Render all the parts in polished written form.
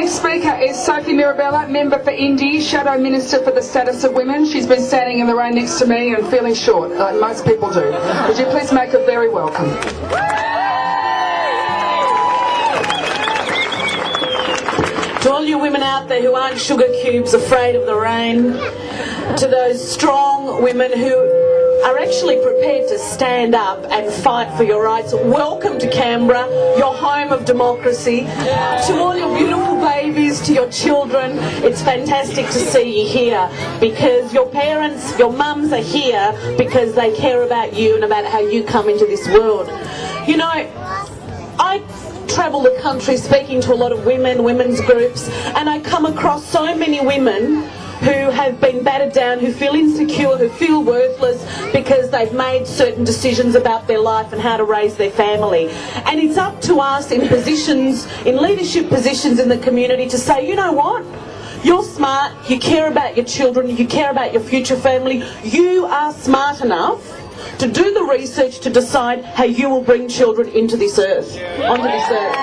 next speaker is Sophie Mirabella, member for Indy, Shadow Minister for the Status of Women. She's been standing in the rain next to me and feeling short, like most people do. Would you please make her very welcome? To all you women out there who aren't sugar cubes afraid of the rain, to those strong women who are actually prepared to stand up and fight for your rights, welcome to Canberra, your home of democracy. To all your beautiful babies, to your children, it's fantastic to see you here, because your parents, your mums are here because they care about you and about how you come into this world. You know, I travel the country speaking to a lot of women, women's groups, and I come across so many women who have been battered down, who feel insecure, who feel worthless because they've made certain decisions about their life and how to raise their family. And it's up to us in positions, in leadership positions in the community, to say, you know what? You're smart, you care about your children, you care about your future family, you are smart enough to do the research to decide how you will bring children into this earth, onto this earth.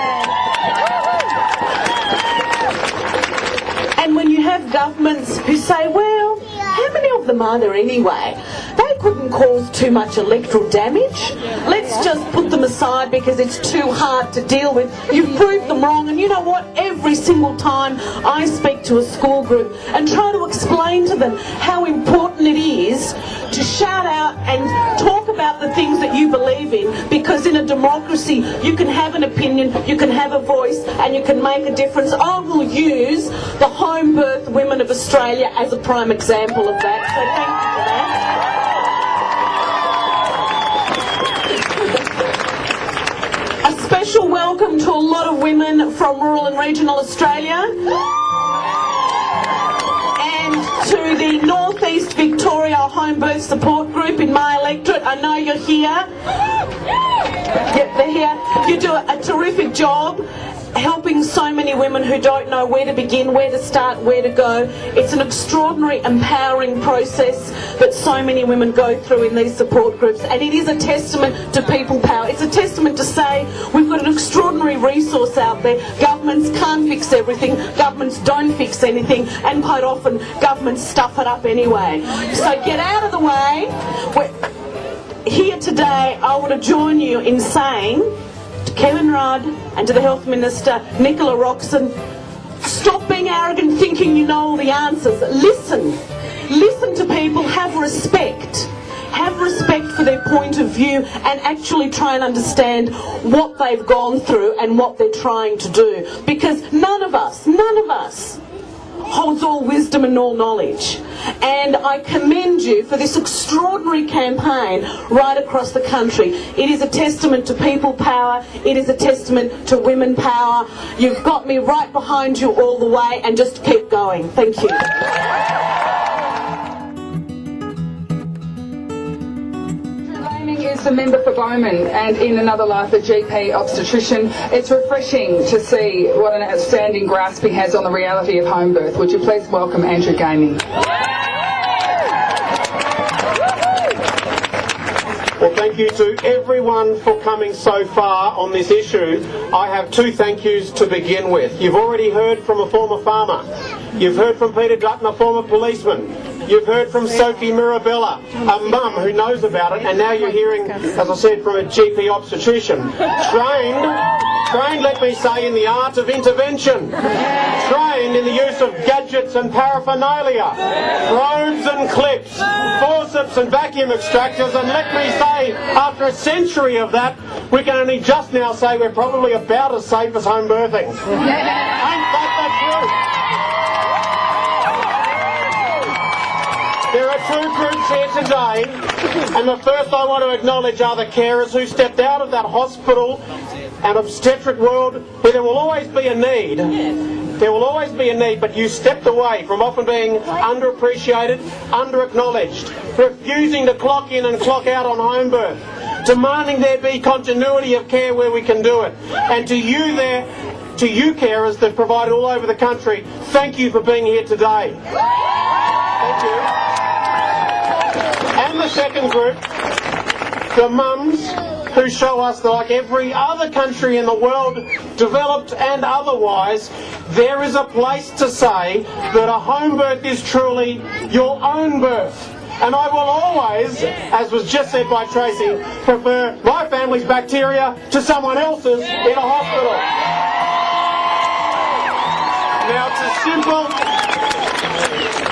And when you have governments who say, well, how many of them are there anyway? They couldn't cause too much electoral damage. Let's just put them aside because it's too hard to deal with. You've proved them wrong. And you know what? Every single time I speak to a school group and try to explain to them how important it is to shout out and talk about the things that you believe in, because in a democracy you can have an opinion, you can have a voice, and you can make a difference. I will use the home birth women of Australia as a prime example of that. So thank you for that. A special welcome to a lot of women from rural and regional Australia. To the North East Victoria Home Birth Support Group in my electorate. I know you're here. Yep, they're here. You do a terrific job helping so many women who don't know where to begin, where to start, where to go. It's an extraordinary, empowering process that so many women go through in these support groups, and it is a testament to people power. It's a testament to say we've got an extraordinary resource out there. Governments can't fix everything, governments don't fix anything, and quite often governments stuff it up anyway. So get out of the way. Here today, I want to join you in saying to Kevin Rudd and to the Health Minister, Nicola Roxon, stop being arrogant thinking you know all the answers. Listen to people, have respect for their point of view, and actually try and understand what they've gone through and what they're trying to do, because none of us holds all wisdom and all knowledge. And I commend you for this extraordinary campaign right across the country. It is a testament to people power. It is a testament to women power. You've got me right behind you all the way, and just keep going. Thank you. Is the member for Bowman, and in another life a GP obstetrician. It's refreshing to see what an outstanding grasp he has on the reality of home birth. Would you please welcome Andrew Gaming? Well, thank you to everyone for coming so far on this issue. I have two thank yous to begin with. You've already heard from a former farmer. You've heard from Peter Dutton, a former policeman. You've heard from Sophie Mirabella, a mum who knows about it, and now you're hearing, as I said, from a GP obstetrician. Trained, let me say, in the art of intervention. Trained in the use of gadgets and paraphernalia. Probes and clips, forceps and vacuum extractors, and let me say, after a century of that, we can only just now say we're probably about as safe as home birthing. Ain't that the truth? There are two groups here today, and the first I want to acknowledge are the carers who stepped out of that hospital and obstetric world where there will always be a need. There will always be a need, but you stepped away from often being underappreciated, under-acknowledged, refusing to clock in and clock out on home birth, demanding there be continuity of care where we can do it. And to you there, to you carers that provide it all over the country, thank you for being here today. Thank you. And the second group, the mums who show us that, like every other country in the world, developed and otherwise, there is a place to say that a home birth is truly your own birth. And I will always, as was just said by Tracy, prefer my family's bacteria to someone else's in a hospital. Now,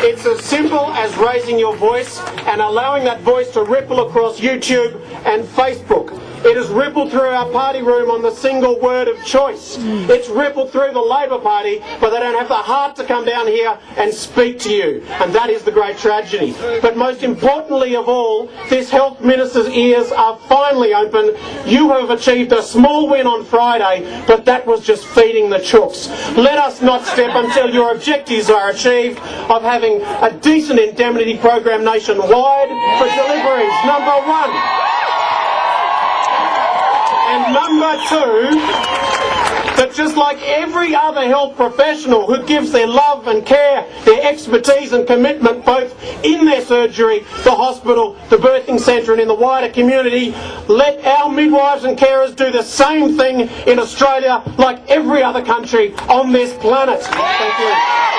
it's as simple as raising your voice and allowing that voice to ripple across YouTube and Facebook. It has rippled through our party room on the single word of choice. It's rippled through the Labor Party, but they don't have the heart to come down here and speak to you. And that is the great tragedy. But most importantly of all, this health minister's ears are finally open. You have achieved a small win on Friday, but that was just feeding the chooks. Let us not step until your objectives are achieved of having a decent indemnity program nationwide for deliveries. Number one. And number two, that just like every other health professional who gives their love and care, their expertise and commitment both in their surgery, the hospital, the birthing centre and in the wider community, let our midwives and carers do the same thing in Australia like every other country on this planet. Thank you.